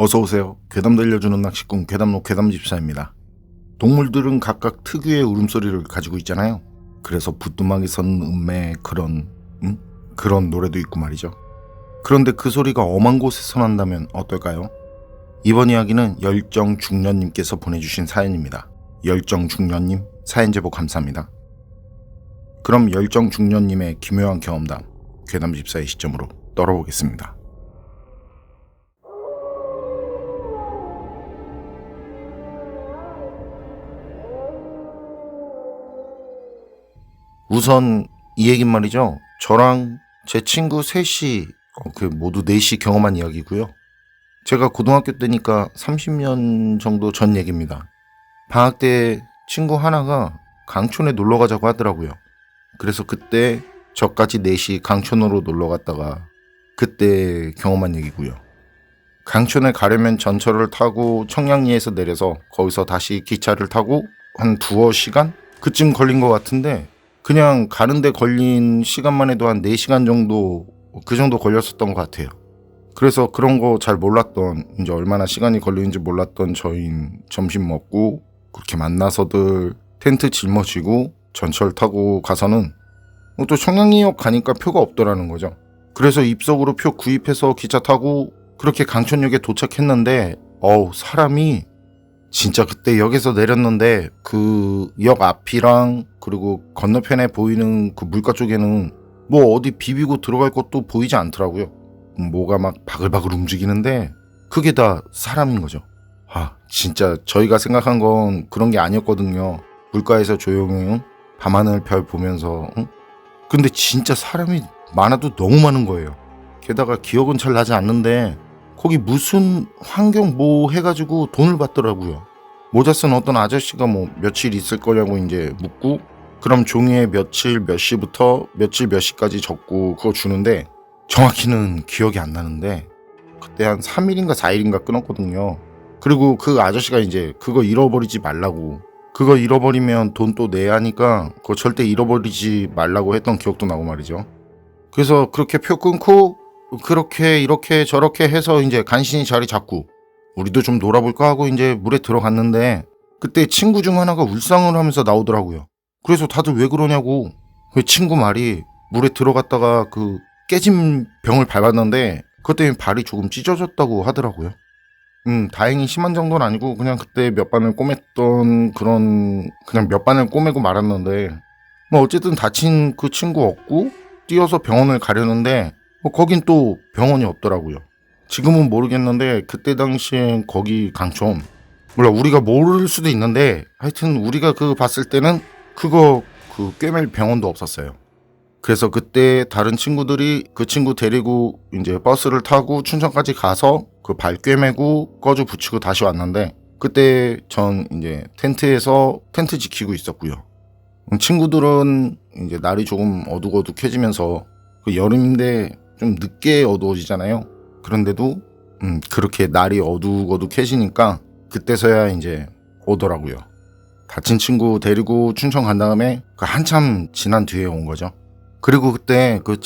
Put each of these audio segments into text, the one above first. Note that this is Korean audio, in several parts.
어서오세요. 괴담 들려주는 낚시꾼 괴담로 괴담집사입니다. 동물들은 각각 특유의 울음소리를 가지고 있잖아요. 그래서 부뚜막에 선 음매의 그런 노래도 있고 말이죠. 그런데 그 소리가 엄한 곳에서 난다면 어떨까요? 이번 이야기는 열정중년님께서 보내주신 사연입니다. 열정중년님 사연 제보 감사합니다. 그럼 열정중년님의 기묘한 경험담 괴담집사의 시점으로 떨어보겠습니다. 우선 이 얘긴 말이죠. 저랑 제 친구 셋이 모두 넷이 경험한 이야기고요. 제가 고등학교 때니까 30년 정도 전 얘기입니다. 방학 때 친구 하나가 강촌에 놀러 가자고 하더라고요. 그래서 그때 저까지 넷이 강촌으로 놀러 갔다가 그때 경험한 얘기고요. 강촌에 가려면 전철을 타고 청량리에서 내려서 거기서 다시 기차를 타고 한 두어 시간? 그쯤 걸린 것 같은데 그냥 가는데 걸린 시간만 해도 한 4시간 정도 그 정도 걸렸었던 것 같아요. 그래서 그런 거 잘 몰랐던 이제 얼마나 시간이 걸리는지 몰랐던 저희는 점심 먹고 그렇게 만나서들 텐트 짊어지고 전철 타고 가서는 또 청량리역 가니까 표가 없더라는 거죠. 그래서 입석으로 표 구입해서 기차 타고 그렇게 강촌역에 도착했는데 사람이 진짜 그때 역에서 내렸는데 그 역 앞이랑 그리고 건너편에 보이는 그 물가 쪽에는 뭐 어디 비비고 들어갈 것도 보이지 않더라고요. 뭐가 막 바글바글 움직이는데 그게 다 사람인 거죠. 진짜 저희가 생각한 건 그런 게 아니었거든요. 물가에서 조용히 밤하늘 별 보면서 근데 진짜 사람이 많아도 너무 많은 거예요. 게다가 기억은 잘 나지 않는데 거기 무슨 환경 뭐 해가지고 돈을 받더라고요. 모자 쓴 어떤 아저씨가 뭐 며칠 있을 거냐고 이제 묻고 그럼 종이에 며칠 몇 시부터 며칠 몇 시까지 적고 그거 주는데 정확히는 기억이 안 나는데 그때 한 3일인가 4일인가 끊었거든요. 그리고 그 아저씨가 이제 그거 잃어버리지 말라고 그거 잃어버리면 돈 또 내야 하니까 그거 절대 잃어버리지 말라고 했던 기억도 나고 말이죠. 그래서 그렇게 표 끊고 그렇게 이렇게 저렇게 해서 이제 간신히 자리 잡고 우리도 좀 놀아볼까 하고 이제 물에 들어갔는데 그때 친구 중 하나가 울상을 하면서 나오더라고요. 그래서 다들 왜 그러냐고 그 친구 말이 물에 들어갔다가 그 깨진 병을 밟았는데 그것 때문에 발이 조금 찢어졌다고 하더라고요. 다행히 심한 정도는 아니고 그냥 그때 몇 바늘 꼬맸던 그냥 몇 바늘 꼬매고 말았는데 뭐 어쨌든 다친 그 친구 없고 뛰어서 병원을 가려는데 거긴 또 병원이 없더라고요. 지금은 모르겠는데 그때 당시엔 거기 강촌 몰라 우리가 모를 수도 있는데 하여튼 우리가 그 봤을 때는 그거 그 꿰맬 병원도 없었어요. 그래서 그때 다른 친구들이 그 친구 데리고 이제 버스를 타고 춘천까지 가서 그 발 꿰매고 꺼주 붙이고 다시 왔는데 그때 전 이제 텐트에서 텐트 지키고 있었고요. 친구들은 이제 날이 조금 어둑어둑해지면서 그 여름인데 좀 늦게 어두워지잖아요. 그런데도 그렇게 날이 어둑어둑해지니까 그때서야 이제 오더라고요. 다친 친구 데리고 춘천 간 다음에 그 한참 지난 뒤에 온 거죠. 그리고 그때 그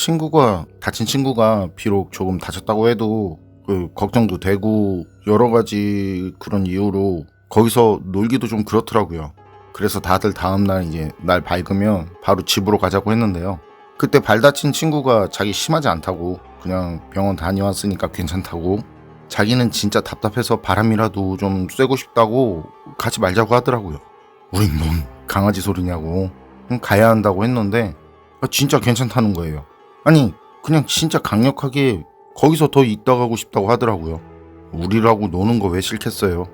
다친 친구가 비록 조금 다쳤다고 해도 그 걱정도 되고 여러 가지 그런 이유로 거기서 놀기도 좀 그렇더라고요. 그래서 다들 다음날 이제 날 밝으면 바로 집으로 가자고 했는데요. 그때 발 다친 친구가 자기 심하지 않다고 그냥 병원 다녀왔으니까 괜찮다고 자기는 진짜 답답해서 바람이라도 좀 쐬고 싶다고 가지 말자고 하더라고요. 우린 뭔 강아지 소리냐고 가야 한다고 했는데 진짜 괜찮다는 거예요. 아니 그냥 진짜 강력하게 거기서 더 있다 가고 싶다고 하더라고요. 우리라고 노는 거 왜 싫겠어요.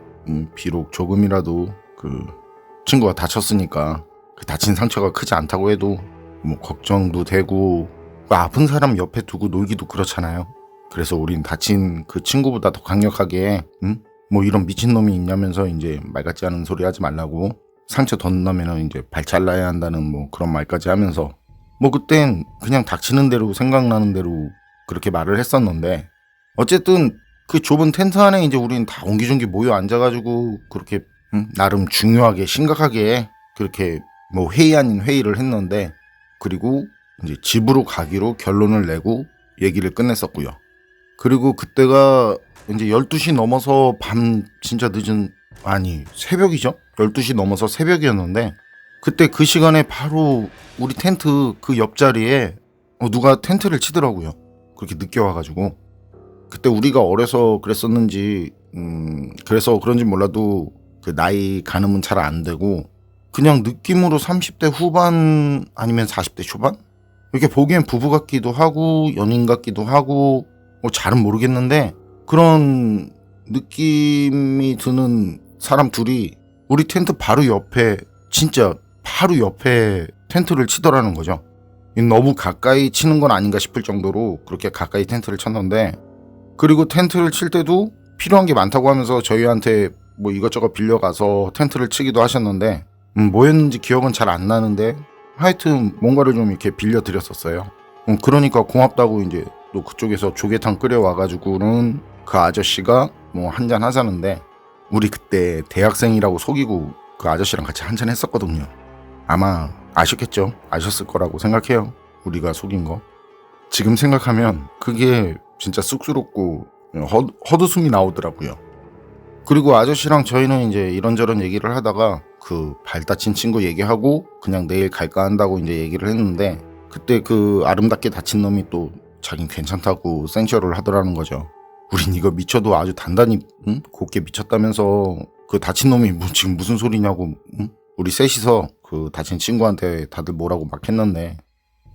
비록 조금이라도 그 친구가 다쳤으니까 그 다친 상처가 크지 않다고 해도 뭐 걱정도 되고 아픈 사람 옆에 두고 놀기도 그렇잖아요. 그래서 우린 다친 그 친구보다 더 강력하게 뭐 이런 미친놈이 있냐면서 이제 말 같지 않은 소리 하지 말라고 상처 더 나면은 이제 발 잘라야 한다는 뭐 그런 말까지 하면서 뭐 그땐 그냥 닥치는 대로 생각나는 대로 그렇게 말을 했었는데 어쨌든 그 좁은 텐트 안에 이제 우린 다 옹기종기 모여 앉아가지고 그렇게 나름 중요하게 심각하게 그렇게 뭐 회의 아닌 회의를 했는데 그리고 이제 집으로 가기로 결론을 내고 얘기를 끝냈었고요. 그리고 그때가 이제 12시 넘어서 밤 진짜 늦은, 아니 새벽이죠. 12시 넘어서 새벽이었는데 그때 그 시간에 바로 우리 텐트 그 옆자리에 누가 텐트를 치더라고요. 그렇게 늦게 와가지고. 그때 우리가 어려서 그랬었는지 그래서 그런지 몰라도 그 나이 가늠은 잘 안 되고 그냥 느낌으로 30대 후반 아니면 40대 초반? 이렇게 보기엔 부부 같기도 하고 연인 같기도 하고 잘은 모르겠는데 그런 느낌이 드는 사람 둘이 우리 텐트 바로 옆에, 진짜 바로 옆에 텐트를 치더라는 거죠. 너무 가까이 치는 건 아닌가 싶을 정도로 그렇게 가까이 텐트를 쳤는데, 그리고 텐트를 칠 때도 필요한 게 많다고 하면서 저희한테 뭐 이것저것 빌려가서 텐트를 치기도 하셨는데 뭐였는지 기억은 잘 안 나는데 하여튼 뭔가를 좀 이렇게 빌려드렸었어요. 그러니까 고맙다고 이제 또 그쪽에서 조개탕 끓여와가지고는 그 아저씨가 뭐 한잔 하자는데, 우리 그때 대학생이라고 속이고 그 아저씨랑 같이 한잔 했었거든요. 아마 아셨겠죠? 아셨을 거라고 생각해요. 우리가 속인 거. 지금 생각하면 그게 진짜 쑥스럽고 헛웃음이 나오더라고요. 그리고 아저씨랑 저희는 이제 이런저런 얘기를 하다가 그 발 다친 친구 얘기하고 그냥 내일 갈까 한다고 이제 얘기를 했는데, 그때 그 아름답게 다친 놈이 또 자긴 괜찮다고 생쇼를 하더라는 거죠. 우린 이거 미쳐도 아주 단단히 곱게 미쳤다면서 그 다친 놈이 뭐 지금 무슨 소리냐고 우리 셋이서 그 다친 친구한테 다들 뭐라고 막 했는데,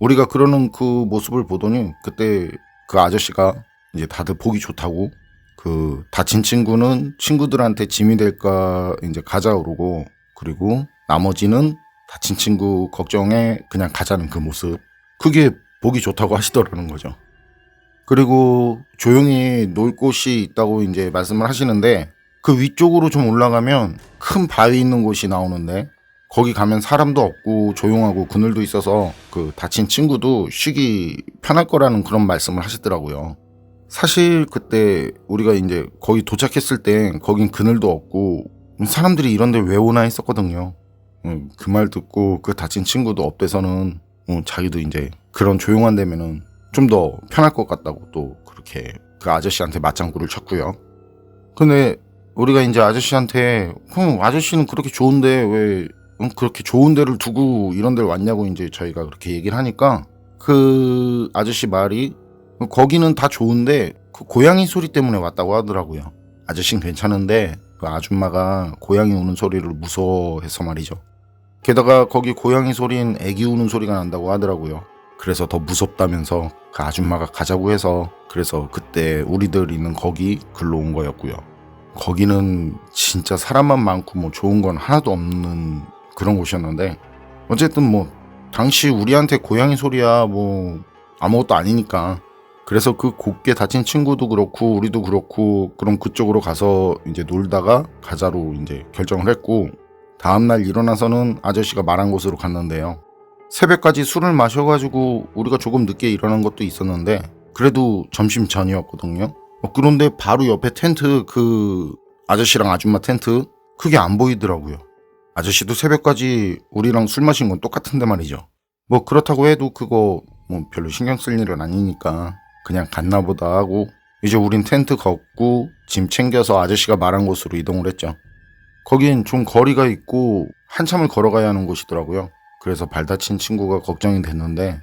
우리가 그러는 그 모습을 보더니 그때 그 아저씨가 이제 다들 보기 좋다고 그 다친 친구는 친구들한테 짐이 될까 이제 가자 그러고, 그리고 나머지는 다친 친구 걱정에 그냥 가자는 그 모습, 그게 보기 좋다고 하시더라는 거죠. 그리고 조용히 놀 곳이 있다고 이제 말씀을 하시는데, 그 위쪽으로 좀 올라가면 큰 바위 있는 곳이 나오는데 거기 가면 사람도 없고 조용하고 그늘도 있어서 그 다친 친구도 쉬기 편할 거라는 그런 말씀을 하시더라고요. 사실 그때 우리가 이제 거기 도착했을 땐 거긴 그늘도 없고 사람들이 이런 데 왜 오나 했었거든요. 그 말 듣고 그 다친 친구도 업돼서는 자기도 이제 그런 조용한 데면은 좀 더 편할 것 같다고 또 그렇게 그 아저씨한테 맞장구를 쳤고요. 근데 우리가 이제 아저씨한테 아저씨는 그렇게 좋은데 왜 그렇게 좋은 데를 두고 이런 데를 왔냐고 이제 저희가 그렇게 얘기를 하니까, 그 아저씨 말이 거기는 다 좋은데 그 고양이 소리 때문에 왔다고 하더라고요. 아저씨는 괜찮은데 그 아줌마가 고양이 우는 소리를 무서워해서 말이죠. 게다가 거기 고양이 소리는 애기 우는 소리가 난다고 하더라고요. 그래서 더 무섭다면서 그 아줌마가 가자고 해서, 그래서 그때 우리들 있는 거기 글로 온 거였고요. 거기는 진짜 사람만 많고 뭐 좋은 건 하나도 없는 그런 곳이었는데, 어쨌든 뭐 당시 우리한테 고양이 소리야 뭐 아무것도 아니니까, 그래서 그 곱게 다친 친구도 그렇고 우리도 그렇고 그럼 그쪽으로 가서 이제 놀다가 가자로 이제 결정을 했고, 다음날 일어나서는 아저씨가 말한 곳으로 갔는데요. 새벽까지 술을 마셔가지고 우리가 조금 늦게 일어난 것도 있었는데 그래도 점심 전이었거든요. 그런데 바로 옆에 텐트, 그 아저씨랑 아줌마 텐트, 그게 안 보이더라고요. 아저씨도 새벽까지 우리랑 술 마신 건 똑같은데 말이죠. 뭐 그렇다고 해도 그거 뭐 별로 신경 쓸 일은 아니니까 그냥 갔나 보다 하고 이제 우린 텐트 걷고 짐 챙겨서 아저씨가 말한 곳으로 이동을 했죠. 거긴 좀 거리가 있고 한참을 걸어가야 하는 곳이더라고요. 그래서 발 다친 친구가 걱정이 됐는데,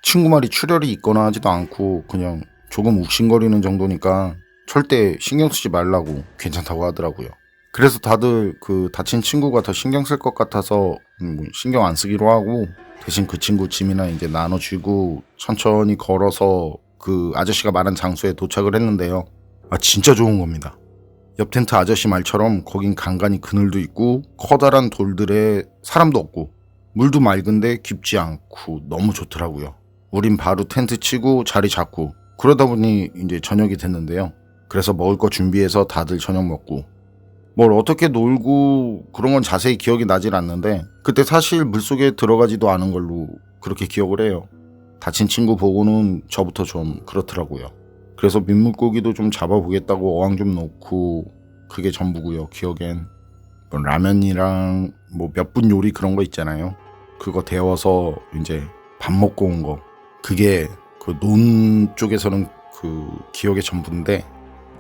친구 말이 출혈이 있거나 하지도 않고 그냥 조금 욱신거리는 정도니까 절대 신경 쓰지 말라고 괜찮다고 하더라고요. 그래서 다들 그 다친 친구가 더 신경 쓸 것 같아서 신경 안 쓰기로 하고, 대신 그 친구 짐이나 이제 나눠주고 천천히 걸어서 그 아저씨가 말한 장소에 도착을 했는데요. 진짜 좋은 겁니다. 옆 텐트 아저씨 말처럼 거긴 간간히 그늘도 있고 커다란 돌들에 사람도 없고 물도 맑은데 깊지 않고 너무 좋더라고요. 우린 바로 텐트 치고 자리 잡고 그러다 보니 이제 저녁이 됐는데요. 그래서 먹을 거 준비해서 다들 저녁 먹고 뭘 어떻게 놀고 그런 건 자세히 기억이 나질 않는데, 그때 사실 물속에 들어가지도 않은 걸로 그렇게 기억을 해요. 다친 친구 보고는 저부터 좀 그렇더라고요. 그래서 민물고기도 좀 잡아보겠다고 어항 좀 놓고, 그게 전부고요. 기억엔 뭐 라면이랑 뭐 몇 분 요리 그런 거 있잖아요. 그거 데워서 이제 밥 먹고 온 거, 그게 그 논 쪽에서는 그 그 기억의 전부인데,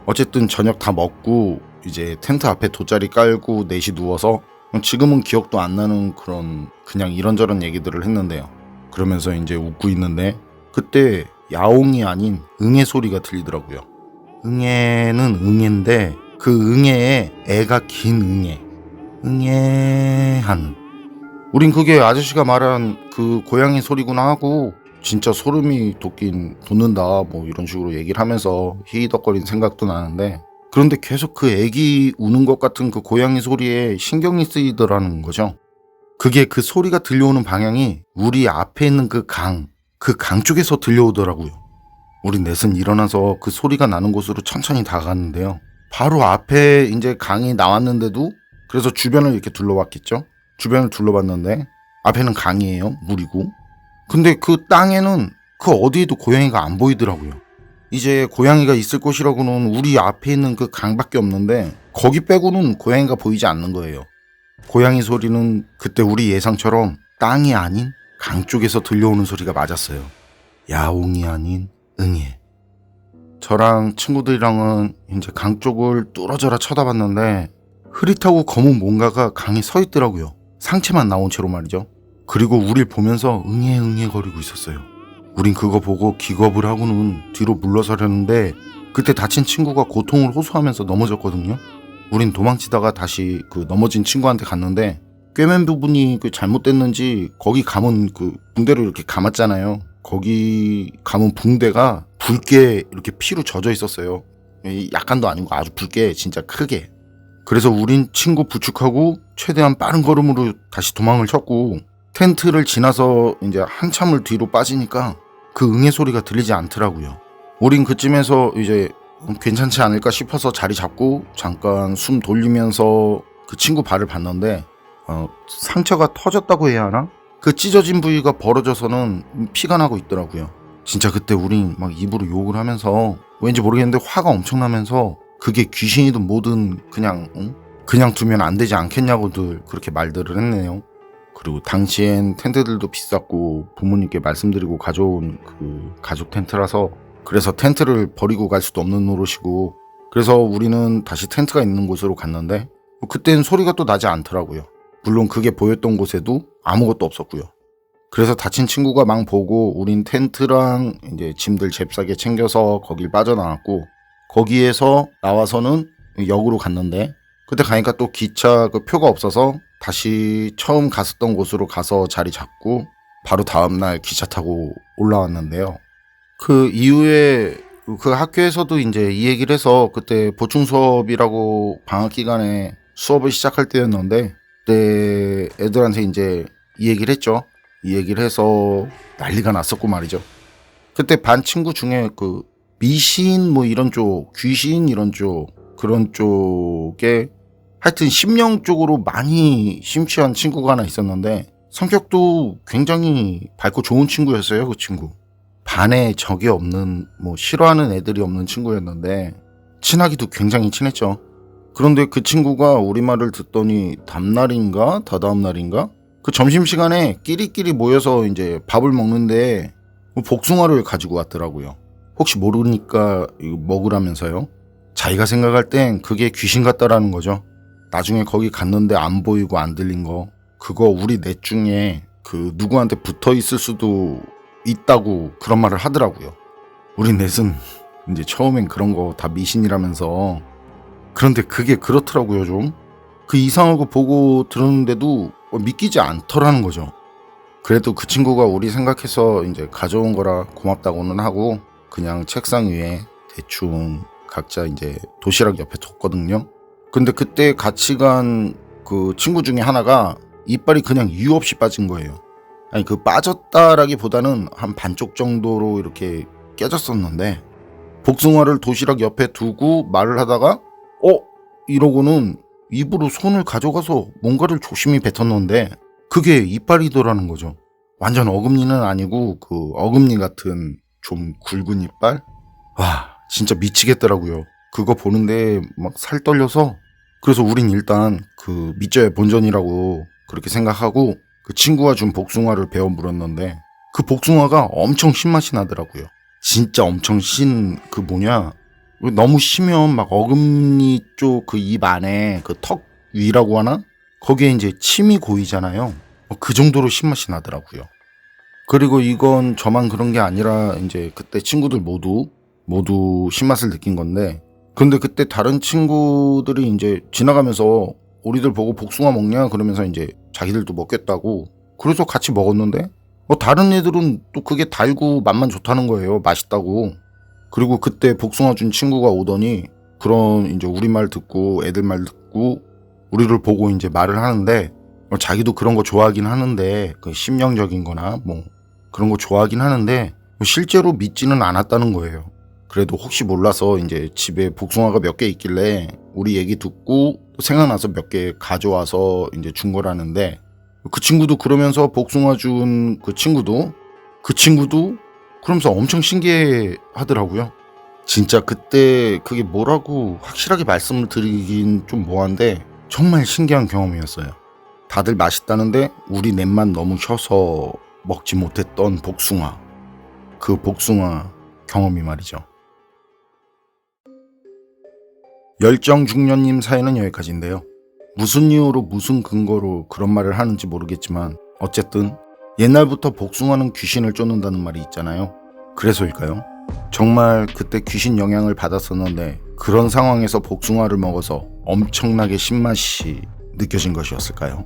어쨌든 저녁 다 먹고 이제 텐트 앞에 돗자리 깔고 넷이 누워서 지금은 기억도 안 나는 그런 그냥 이런저런 얘기들을 했는데요. 그러면서 이제 웃고 있는데 그때 야옹이 아닌 응애 소리가 들리더라고요. 응애는 응애인데 그 응애에 애가 긴 응애. 응애한. 우린 그게 아저씨가 말한 그 고양이 소리구나 하고 진짜 소름이 돋는다 뭐 이런 식으로 얘기를 하면서 히히덕거리는 생각도 나는데, 그런데 계속 그 애기 우는 것 같은 그 고양이 소리에 신경이 쓰이더라는 거죠. 그게 그 소리가 들려오는 방향이 우리 앞에 있는 그 강 쪽에서 들려오더라고요. 우리 넷은 일어나서 그 소리가 나는 곳으로 천천히 다가갔는데요. 바로 앞에 이제 강이 나왔는데도, 그래서 주변을 이렇게 둘러봤겠죠. 주변을 둘러봤는데 앞에는 강이에요. 물이고. 근데 그 땅에는 그 어디에도 고양이가 안 보이더라고요. 이제 고양이가 있을 곳이라고는 우리 앞에 있는 그 강밖에 없는데 거기 빼고는 고양이가 보이지 않는 거예요. 고양이 소리는 그때 우리 예상처럼 땅이 아닌 강 쪽에서 들려오는 소리가 맞았어요. 야옹이 아닌 응애. 저랑 친구들이랑은 이제 강 쪽을 뚫어져라 쳐다봤는데 흐릿하고 검은 뭔가가 강에 서 있더라고요. 상체만 나온 채로 말이죠. 그리고 우릴 보면서 응애 거리고 있었어요. 우린 그거 보고 기겁을 하고는 뒤로 물러서려는데 그때 다친 친구가 고통을 호소하면서 넘어졌거든요. 우린 도망치다가 다시 그 넘어진 친구한테 갔는데 꿰맨 부분이 그 잘못됐는지 거기 감은 그 붕대를 이렇게 감았잖아요. 거기 감은 붕대가 붉게 이렇게 피로 젖어 있었어요. 약간도 아니고 아주 붉게 진짜 크게. 그래서 우린 친구 부축하고 최대한 빠른 걸음으로 다시 도망을 쳤고, 텐트를 지나서 이제 한참을 뒤로 빠지니까 그 응애 소리가 들리지 않더라고요. 우린 그쯤에서 이제 괜찮지 않을까 싶어서 자리 잡고 잠깐 숨 돌리면서 그 친구 발을 봤는데 상처가 터졌다고 해야 하나? 그 찢어진 부위가 벌어져서는 피가 나고 있더라고요. 진짜 그때 우린 막 입으로 욕을 하면서 왠지 모르겠는데 화가 엄청나면서 그게 귀신이든 뭐든 그냥 두면 안 되지 않겠냐고들 그렇게 말들을 했네요. 그리고 당시엔 텐트들도 비쌌고 부모님께 말씀드리고 가져온 그 가죽 텐트라서, 그래서 텐트를 버리고 갈 수도 없는 노릇이고, 그래서 우리는 다시 텐트가 있는 곳으로 갔는데 그때는 소리가 또 나지 않더라고요. 물론 그게 보였던 곳에도 아무것도 없었고요. 그래서 다친 친구가 막 보고 우린 텐트랑 이제 짐들 잽싸게 챙겨서 거길 빠져나왔고, 거기에서 나와서는 역으로 갔는데 그때 가니까 또 기차 그 표가 없어서 다시 처음 갔었던 곳으로 가서 자리 잡고 바로 다음날 기차 타고 올라왔는데요. 그 이후에 그 학교에서도 이제 이 얘기를 해서 그때 보충 수업이라고 방학 기간에 수업을 시작할 때였는데 그때 애들한테 이제 이 얘기를 했죠. 이 얘기를 해서 난리가 났었고 말이죠. 그때 반 친구 중에 그 미신 뭐 이런 쪽, 귀신 이런 쪽, 그런 쪽에 하여튼 심령 쪽으로 많이 심취한 친구가 하나 있었는데 성격도 굉장히 밝고 좋은 친구였어요. 그 친구. 반에 적이 없는, 뭐 싫어하는 애들이 없는 친구였는데 친하기도 굉장히 친했죠. 그런데 그 친구가 우리 말을 듣더니 다음날인가 다다음날인가 그 점심시간에 끼리끼리 모여서 이제 밥을 먹는데 복숭아를 가지고 왔더라고요. 혹시 모르니까 이거 먹으라면서요. 자기가 생각할 땐 그게 귀신 같다라는 거죠. 나중에 거기 갔는데 안 보이고 안 들린 거, 그거 우리 넷 중에 그 누구한테 붙어 있을 수도 있다고 그런 말을 하더라고요. 우리 넷은 이제 처음엔 그런 거 다 미신이라면서. 그런데 그게 그렇더라고요. 좀 그 이상하고 보고 들었는데도 믿기지 않더라는 거죠. 그래도 그 친구가 우리 생각해서 이제 가져온 거라 고맙다고는 하고 그냥 책상 위에 대충 각자 이제 도시락 옆에 뒀거든요. 근데 그때 같이 간 그 친구 중에 하나가 이빨이 그냥 이유 없이 빠진 거예요. 아니 그 빠졌다라기보다는 한 반쪽 정도로 이렇게 깨졌었는데 복숭아를 도시락 옆에 두고 말을 하다가 이러고는 입으로 손을 가져가서 뭔가를 조심히 뱉었는데 그게 이빨이더라는 거죠. 완전 어금니는 아니고 그 어금니 같은 좀 굵은 이빨? 와 진짜 미치겠더라고요. 그거 보는데 막 살 떨려서. 그래서 우린 일단 그 밑져야 본전이라고 그렇게 생각하고 그 친구가 준 복숭아를 베어 물었는데 그 복숭아가 엄청 신맛이 나더라고요. 진짜 엄청 너무 시면 막 어금니 쪽 그 입 안에 그 턱 위라고 하나? 거기에 이제 침이 고이잖아요. 그 정도로 신맛이 나더라고요. 그리고 이건 저만 그런 게 아니라 이제 그때 친구들 모두 신맛을 느낀 건데, 근데 그때 다른 친구들이 이제 지나가면서 우리들 보고 복숭아 먹냐 그러면서 이제 자기들도 먹겠다고 그래서 같이 먹었는데 다른 애들은 또 그게 달고 맛만 좋다는 거예요. 맛있다고. 그리고 그때 복숭아 준 친구가 오더니 그런 이제 우리 말 듣고 애들 말 듣고 우리를 보고 이제 말을 하는데 자기도 그런 거 좋아하긴 하는데 그 심령적인 거나 뭐 그런 거 좋아하긴 하는데 실제로 믿지는 않았다는 거예요. 그래도 혹시 몰라서 이제 집에 복숭아가 몇 개 있길래 우리 얘기 듣고 생각나서 몇 개 가져와서 이제 준 거라는데, 그 친구도 그러면서 복숭아 준 그 친구도 그러면서 엄청 신기해 하더라고요. 진짜 그때 그게 뭐라고 확실하게 말씀을 드리긴 좀 뭐한데 정말 신기한 경험이었어요. 다들 맛있다는데 우리 넷만 너무 셔서 먹지 못했던 복숭아. 그 복숭아 경험이 말이죠. 열정중년님 사연은 여기까지인데요. 무슨 이유로 무슨 근거로 그런 말을 하는지 모르겠지만 어쨌든 옛날부터 복숭아는 귀신을 쫓는다는 말이 있잖아요. 그래서일까요? 정말 그때 귀신 영향을 받았었는데 그런 상황에서 복숭아를 먹어서 엄청나게 신맛이 느껴진 것이었을까요?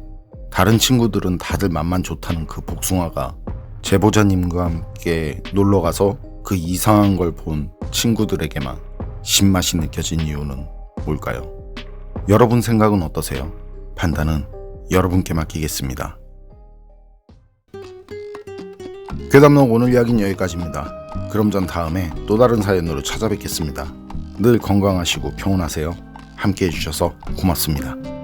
다른 친구들은 다들 맛만 좋다는 그 복숭아가 제보자님과 함께 놀러가서 그 이상한 걸 본 친구들에게만 신맛이 느껴진 이유는 뭘까요? 여러분 생각은 어떠세요? 판단은 여러분께 맡기겠습니다. 괴담록 오늘 이야기는 여기까지입니다. 그럼 전 다음에 또 다른 사연으로 찾아뵙겠습니다. 늘 건강하시고 평온하세요. 함께 해주셔서 고맙습니다.